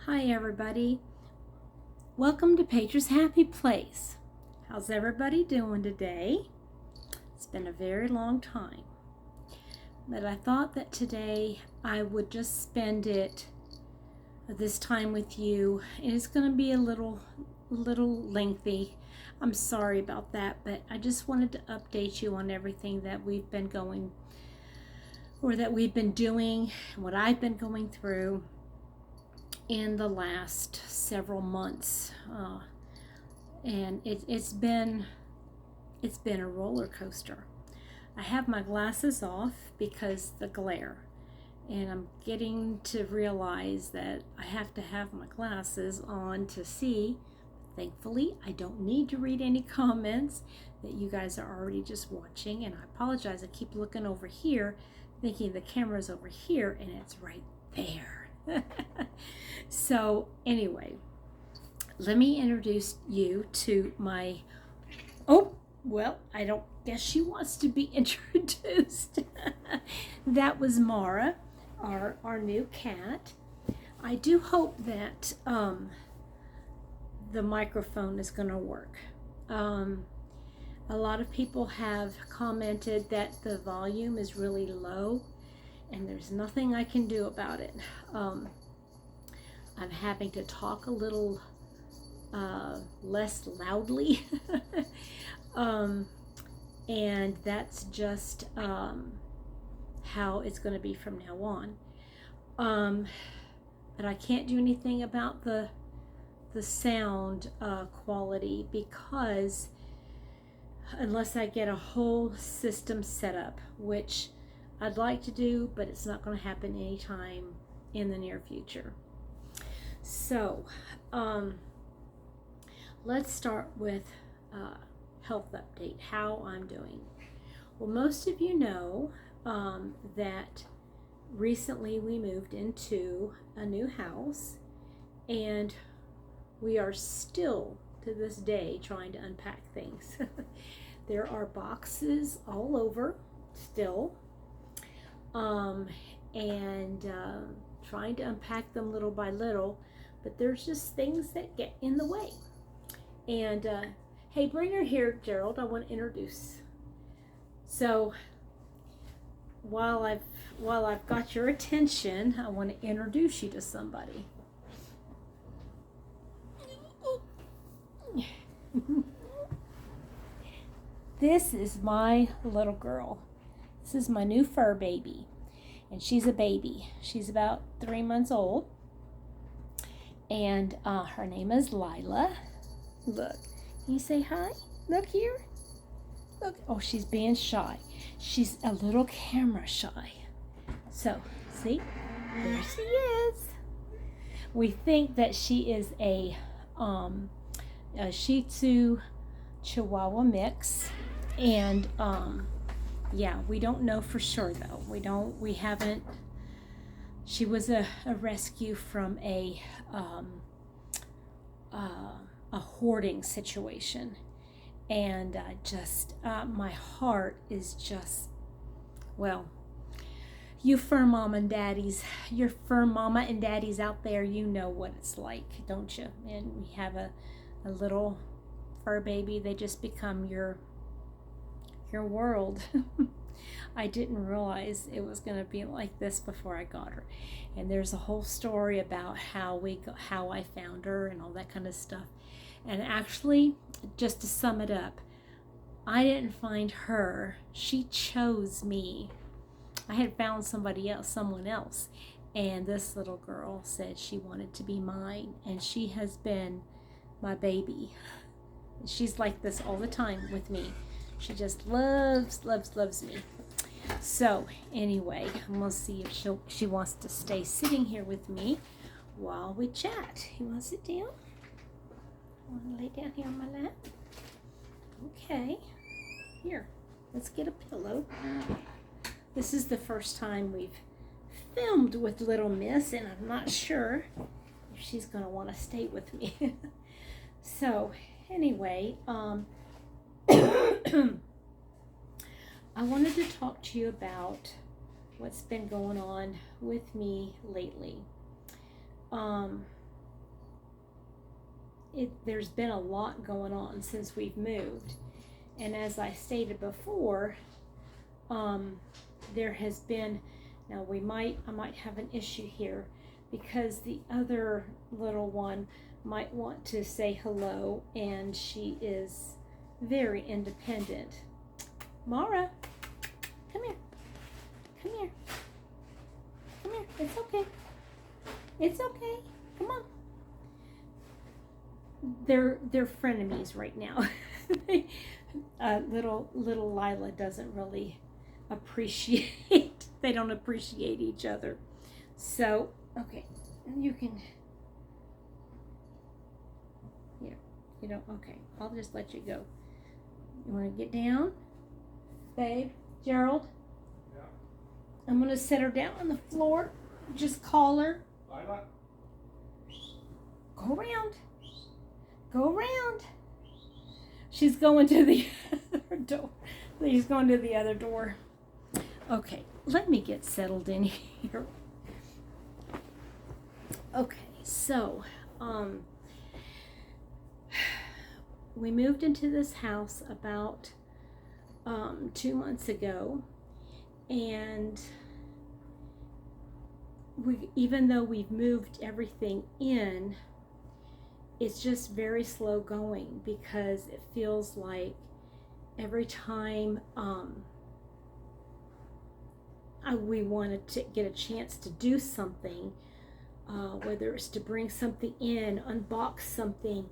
Hi everybody, welcome to Patra's Happy Place. How's everybody doing today? It's been a very long time, but I thought that today I would just spend this time with you, and it's going to be a little lengthy. I'm sorry about that, but I just wanted to update you on everything that we've been doing, what I've been going through in the last several months, and it's been a roller coaster. I have my glasses off because the glare, and I'm getting to realize that I have to have my glasses on to see. Thankfully, I don't need to read any comments that you guys are already just watching, and I apologize. I keep looking over here thinking the camera's over here and it's right there. So anyway, let me introduce you to my, I don't guess she wants to be introduced. That was Mara, our new cat. I do hope that the microphone is going to work. A lot of people have commented that the volume is really low, and there's nothing I can do about it. I'm having to talk a little less loudly, and that's just how it's going to be from now on. But I can't do anything about the sound quality, because unless I get a whole system set up, which I'd like to do, but it's not going to happen anytime in the near future. So let's start with health update, how I'm doing. Well, most of you know that recently we moved into a new house, and we are still to this day trying to unpack things. There are boxes all over still, and trying to unpack them little by little, but there's just things that get in the way. And hey, bring her here, Gerald. I want to introduce. So while I've got your attention, I want to introduce you to somebody. This is my little girl. This is my new fur baby, and she's a baby. She's about 3 months old, and her name is Lila. Look, can you say hi? Look here. Look. Oh, she's being shy. She's a little camera shy. So, see? There she is. We think that she is a Shih Tzu Chihuahua mix, and yeah, we don't know for sure though. We haven't. She was a rescue from a hoarding situation, and my heart is just, well, you fur mama and daddies out there, you know what it's like, don't you? And we have a little fur baby, they just become your world. I didn't realize it was going to be like this before I got her, and there's a whole story about how I found her and all that kind of stuff. And actually, just to sum it up, I didn't find her, she chose me. I had found someone else, and this little girl said she wanted to be mine, and she has been my baby. She's like this all the time with me. She just loves me. So anyway, I'm gonna see if she wants to stay sitting here with me while we chat. You want to sit down? Want to lay down here on my lap? Okay. Here, let's get a pillow. This is the first time we've filmed with Little Miss, and I'm not sure if she's gonna want to stay with me. So anyway, I wanted to talk to you about what's been going on with me lately. there's been a lot going on since we've moved. And as I stated before, there has been, now I might have an issue here because the other little one might want to say hello, and she is very independent. Mara, come here. Come here. Come here. It's okay. It's okay. Come on. They're frenemies right now. Little Lila doesn't really appreciate. They don't appreciate each other. So okay, you can. Yeah, you don't. Okay, I'll just let you go. You want to get down, babe? Gerald. Yeah. I'm gonna set her down on the floor. Just call her. Lila. Go around. Go around. She's going to the other door. She's going to the other door. Okay, let me get settled in here. Okay, so we moved into this house about 2 months ago, and even though we've moved everything in, it's just very slow going because it feels like every time we wanted to get a chance to do something, whether it's to bring something in, unbox something,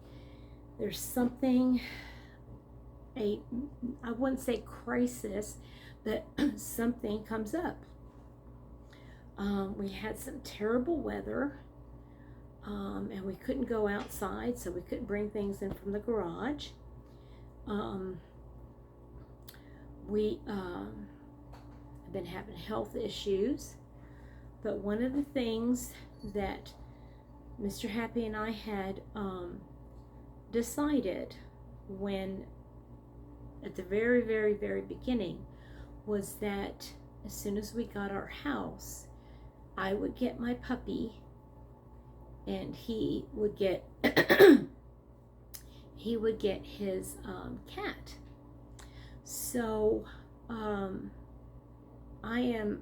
there's something, I wouldn't say crisis, but something comes up. We had some terrible weather. And we couldn't go outside, so we couldn't bring things in from the garage. We have been having health issues, but one of the things that Mr. Happy and I had decided when, at the very, very, very beginning, was that as soon as we got our house, I would get my puppy, and he would get his cat. So I am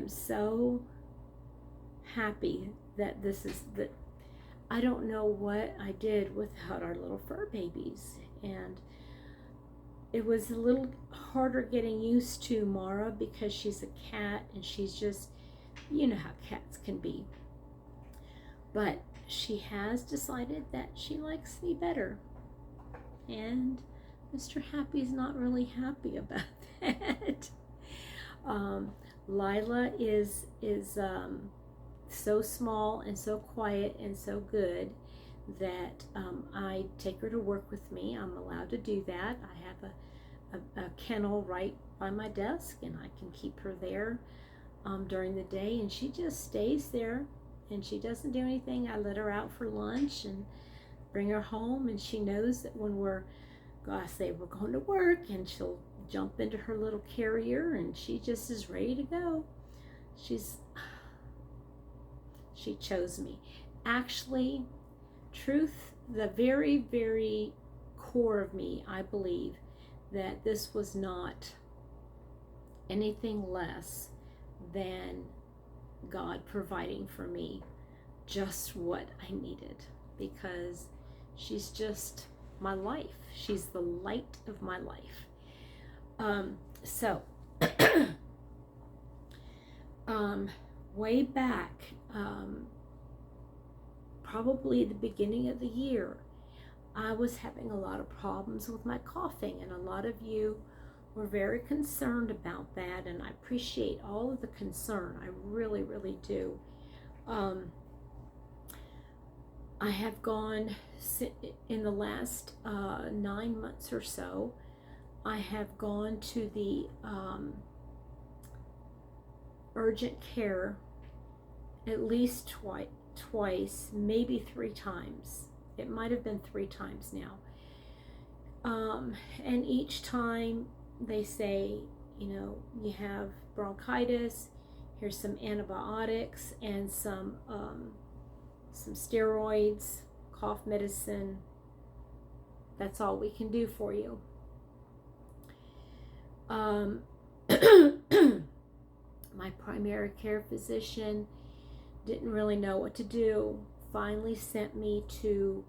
so happy that that I don't know what I did without our little fur babies, and it was a little harder getting used to Mara because she's a cat and she's just, you know how cats can be. But she has decided that she likes me better. And Mr. Happy's not really happy about that. Lila is so small and so quiet and so good that I take her to work with me. I'm allowed to do that. I have a kennel right by my desk, and I can keep her there during the day, and she just stays there. And she doesn't do anything. I let her out for lunch and bring her home, and she knows that when I say we're going to work, and she'll jump into her little carrier, and she just is ready to go. She chose me. Actually, the very, very core of me, I believe that this was not anything less than God providing for me just what I needed, because she's just my life. She's the light of my life. Way back, probably the beginning of the year, I was having a lot of problems with my coughing, and a lot of you were very concerned about that, and I appreciate all of the concern. I really, really do. I have gone, in the last 9 months or so, I have gone to the urgent care at least twice, maybe 3 times. It might have been 3 times now. And each time they say, you have bronchitis, here's some antibiotics and some steroids, cough medicine. That's all we can do for you. My primary care physician didn't really know what to do. Finally sent me to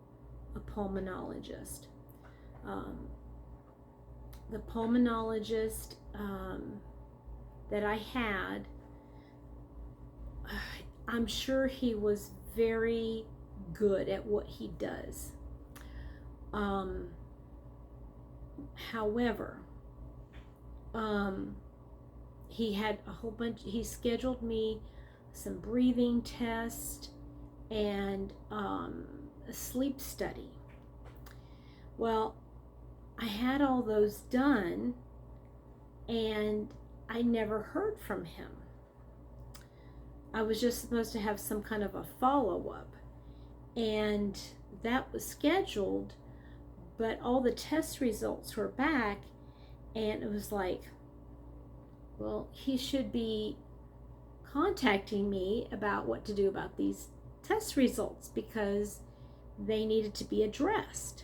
a pulmonologist. The pulmonologist that I had, I'm sure he was very good at what he does. However, he had a whole bunch, he scheduled me some breathing tests and a sleep study. Well, I had all those done and I never heard from him. I was just supposed to have some kind of a follow-up, and that was scheduled, but all the test results were back, and it was like, well, he should be contacting me about what to do about these test results because they needed to be addressed.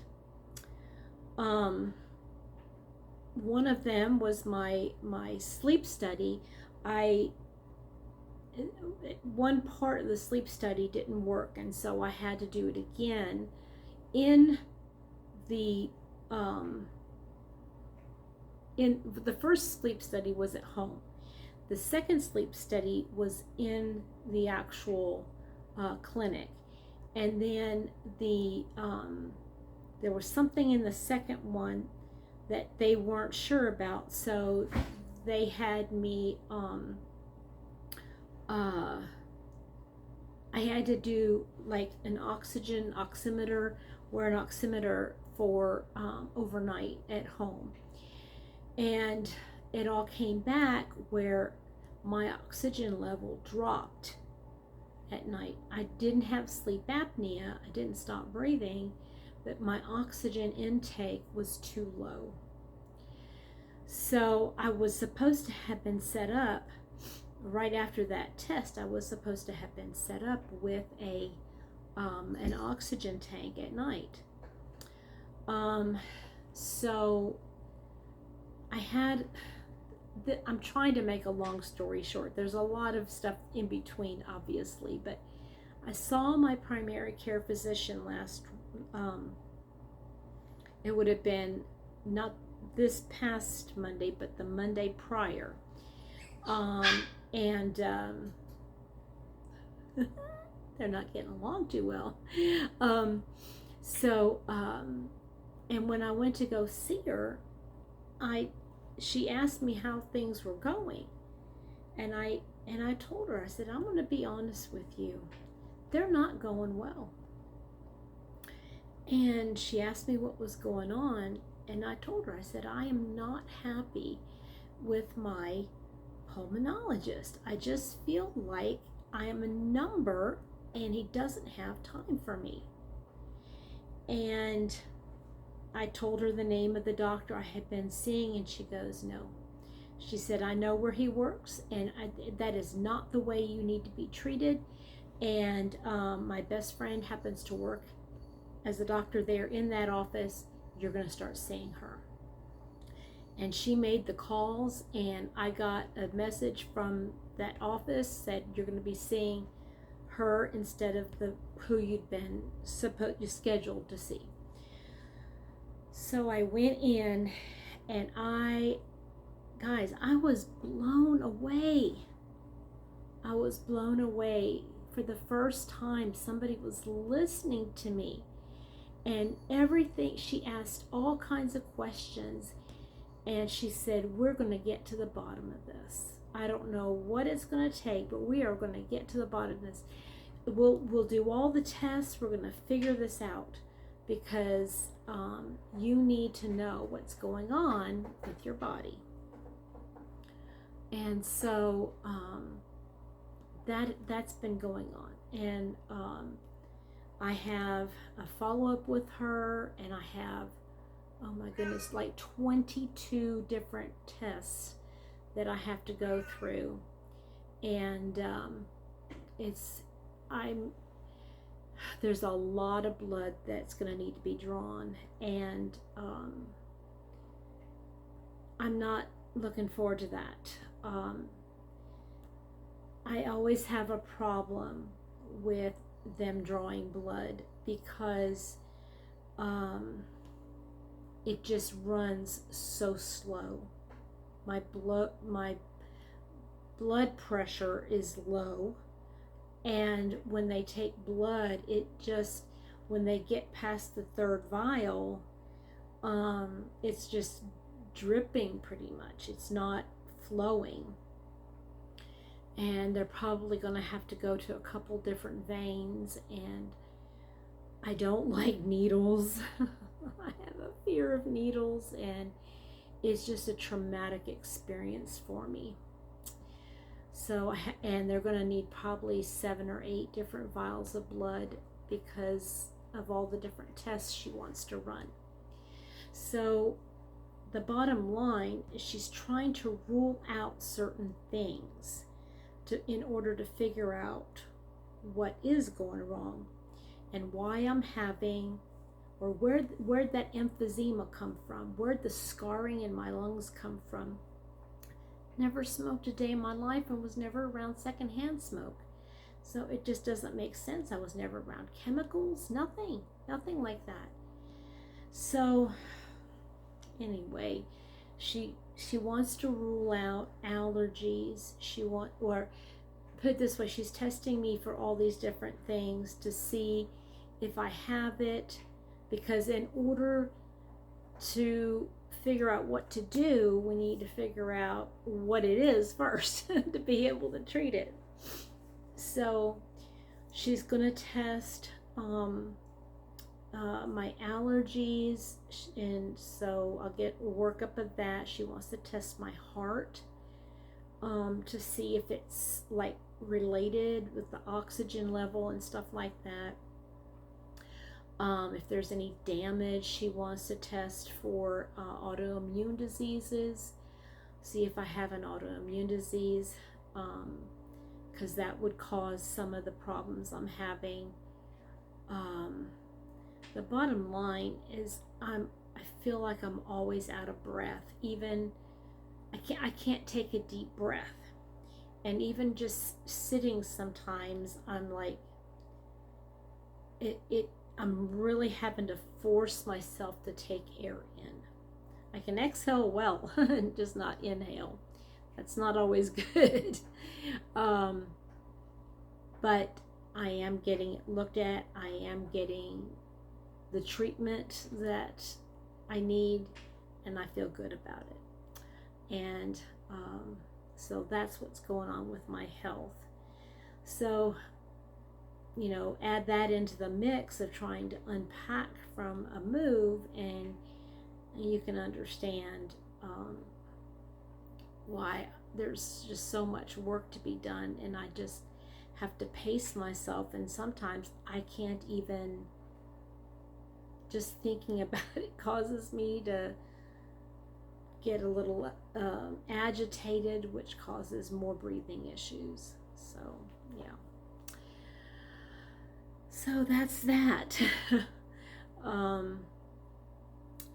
One of them was my sleep study. One part of the sleep study didn't work, and so I had to do it again. In the first sleep study was at home. The second sleep study was in the actual clinic, and then there was something in the second one that they weren't sure about, so they had me I had to do like an oxygen oximeter or an oximeter for overnight at home, and it all came back where my oxygen level dropped at night. I didn't have sleep apnea, I didn't stop breathing, but my oxygen intake was too low. So I was supposed to have been set up right after that test. I was supposed to have been set up with an oxygen tank at night. So I had I'm trying to make a long story short. There's a lot of stuff in between, obviously, but I saw my primary care physician last, it would have been not this past Monday, but the Monday prior. And they're not getting along too well. And when I went to go see her, she asked me how things were going, and I told her, I said, I'm going to be honest with you, they're not going well. And she asked me what was going on, and I told her, I said, I am not happy with my pulmonologist. I just feel like I am a number and he doesn't have time for me. And I told her the name of the doctor I had been seeing, and she goes, no. She said, I know where he works, and that is not the way you need to be treated. And my best friend happens to work as a doctor there in that office. You're going to start seeing her. And she made the calls, and I got a message from that office said you're going to be seeing her instead of who you'd been scheduled to see. So I went in, and I was blown away. I was blown away. For the first time, somebody was listening to me, and everything. She asked all kinds of questions, and she said, we're going to get to the bottom of this. I don't know what it's going to take, but we are going to get to the bottom of this. We'll do all the tests. We're going to figure this out, because you need to know what's going on with your body. And so that's been going on. And I have a follow-up with her, and I have, oh my goodness, like 22 different tests that I have to go through. And there's a lot of blood that's going to need to be drawn, and I'm not looking forward to that. I always have a problem with them drawing blood because it just runs so slow. My blood pressure is low, and when they take blood, when they get past the third vial, it's just dripping pretty much. It's not flowing, and they're probably going to have to go to a couple different veins, and I don't like needles. I have a fear of needles, and it's just a traumatic experience for me. So, and they're going to need probably 7 or 8 different vials of blood because of all the different tests she wants to run. So the bottom line is she's trying to rule out certain things in order to figure out what is going wrong and why I'm having, or where'd that emphysema come from? Where'd the scarring in my lungs come from? Never smoked a day in my life and was never around secondhand smoke. So it just doesn't make sense. I was never around chemicals, nothing like that. So anyway, she wants to rule out allergies. Or put it this way, she's testing me for all these different things to see if I have it, because in order to figure out what to do, we need to figure out what it is first to be able to treat it. So she's going to test my allergies, and so I'll get a workup of that. She wants to test my heart to see if it's like related with the oxygen level and stuff like that. If there's any damage, she wants to test for autoimmune diseases, see if I have an autoimmune disease, because that would cause some of the problems I'm having. The bottom line is I feel like I'm always out of breath. Even I can't take a deep breath, and even just sitting sometimes I'm like I'm really having to force myself to take air in. I can exhale well and just not inhale. That's not always good. But I am getting it looked at. I am getting the treatment that I need, and I feel good about it. And so that's what's going on with my health. So, add that into the mix of trying to unpack from a move, and you can understand why there's just so much work to be done, and I just have to pace myself, and sometimes I can't even, just thinking about it causes me to get a little agitated, which causes more breathing issues. So yeah. So that's that.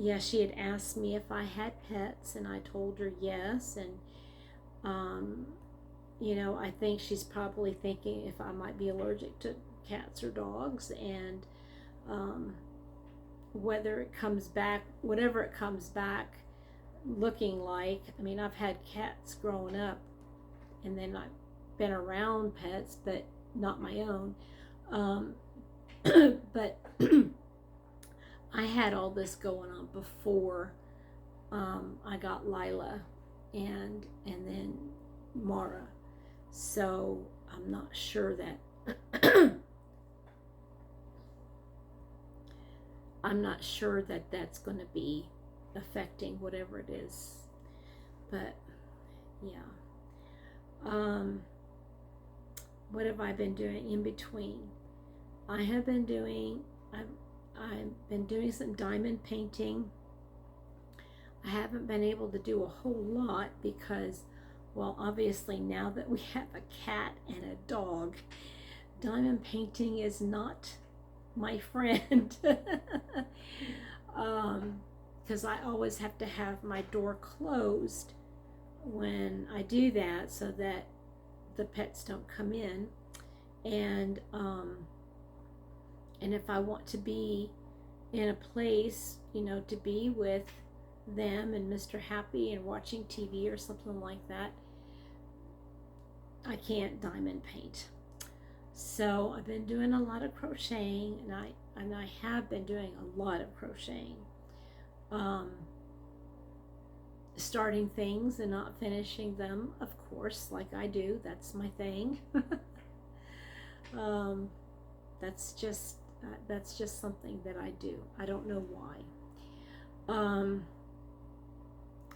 Yeah, she had asked me if I had pets, and I told her yes. And, I think she's probably thinking if I might be allergic to cats or dogs, and whether it comes back, whatever it comes back looking like. I mean, I've had cats growing up, and then I've been around pets, but not my own. But I had all this going on before I got Lila and then Mara. So I'm not sure that that's going to be affecting whatever it is. But yeah. What have I been doing in between? I've been doing some diamond painting. I haven't been able to do a whole lot because, well, obviously now that we have a cat and a dog, diamond painting is not my friend. Because I always have to have my door closed when I do that so that the pets don't come in. And and if I want to be in a place, to be with them and Mr. Happy and watching TV or something like that, I can't diamond paint. So I've been doing a lot of crocheting, and I have been doing a lot of crocheting. Starting things and not finishing them, of course, like I do. That's my thing. That's just something that I do. I don't know why.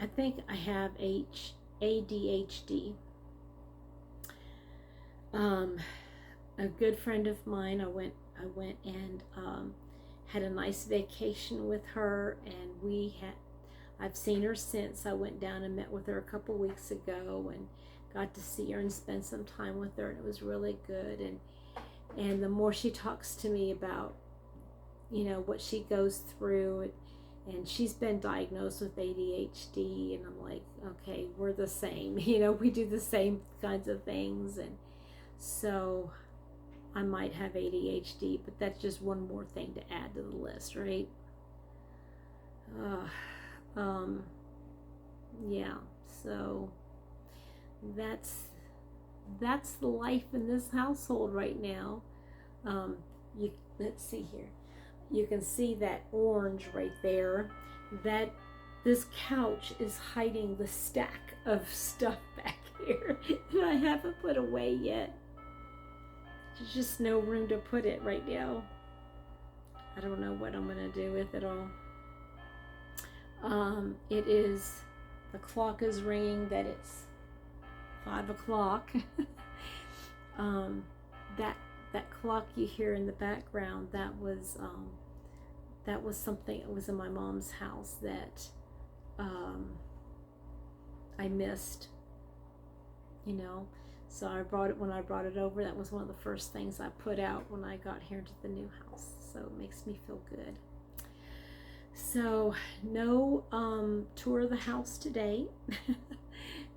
I think I have ADHD. A good friend of mine, I went and had a nice vacation with her, and I've seen her since. I went down and met with her a couple weeks ago and got to see her and spend some time with her, and it was really good. And the more she talks to me about, what she goes through, and she's been diagnosed with ADHD, and I'm like, okay, we're the same. We do the same kinds of things, and so I might have ADHD, but that's just one more thing to add to the list, right? Yeah, so that's the life in this household right now. Let's see here. You can see that orange right there. This couch is hiding the stack of stuff back here that I haven't put away yet. There's just no room to put it right now. I don't know what I'm gonna do with it all. The clock is ringing that it's 5 o'clock. That clock you hear in the background, that was something. It was in my mom's house that I missed. So when I brought it over, that was one of the first things I put out when I got here to the new house. So it makes me feel good. So no tour of the house today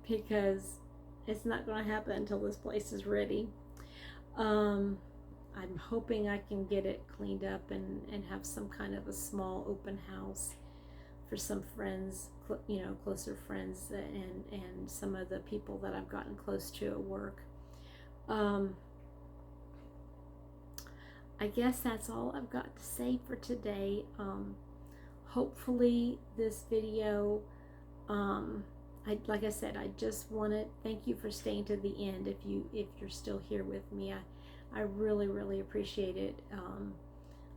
because it's not going to happen until this place is ready. I'm hoping I can get it cleaned up and have some kind of a small open house for some friends, closer friends, and some of the people that I've gotten close to at work. I guess that's all I've got to say for today. Hopefully this video, like I said, I just want to thank you for staying to the end. If you're still here with me, I really, really appreciate it.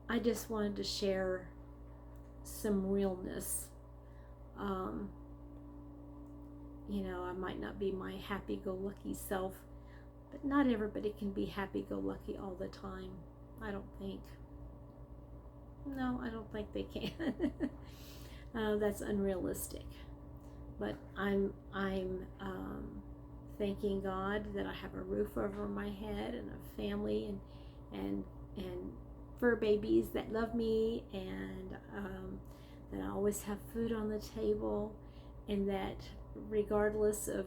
I just wanted to share some realness. I might not be my happy-go-lucky self, but not everybody can be happy-go-lucky all the time. I don't think. No, I don't think they can. That's unrealistic. But I'm thanking God that I have a roof over my head and a family and fur babies that love me, and that I always have food on the table, and that regardless of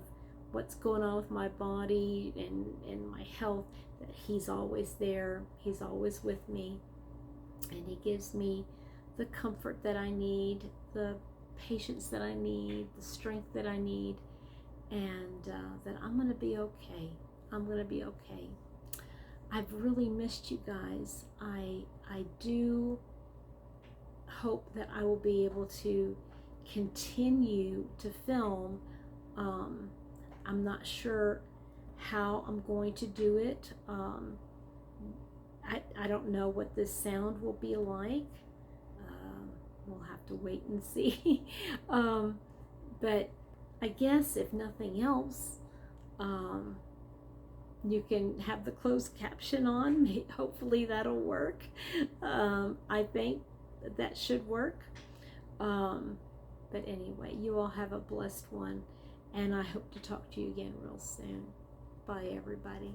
what's going on with my body and my health, that He's always there. He's always with me, and He gives me the comfort that I need, the patience that I need, the strength that I need, and that I'm going to be okay. I'm going to be okay. I've really missed you guys. I do hope that I will be able to continue to film. I'm not sure how I'm going to do it. I don't know what this sound will be like. We'll have to wait and see. But I guess if nothing else, you can have the closed caption on. Hopefully that'll work. I think that should work. But anyway, you all have a blessed one, and I hope to talk to you again real soon. Bye, everybody.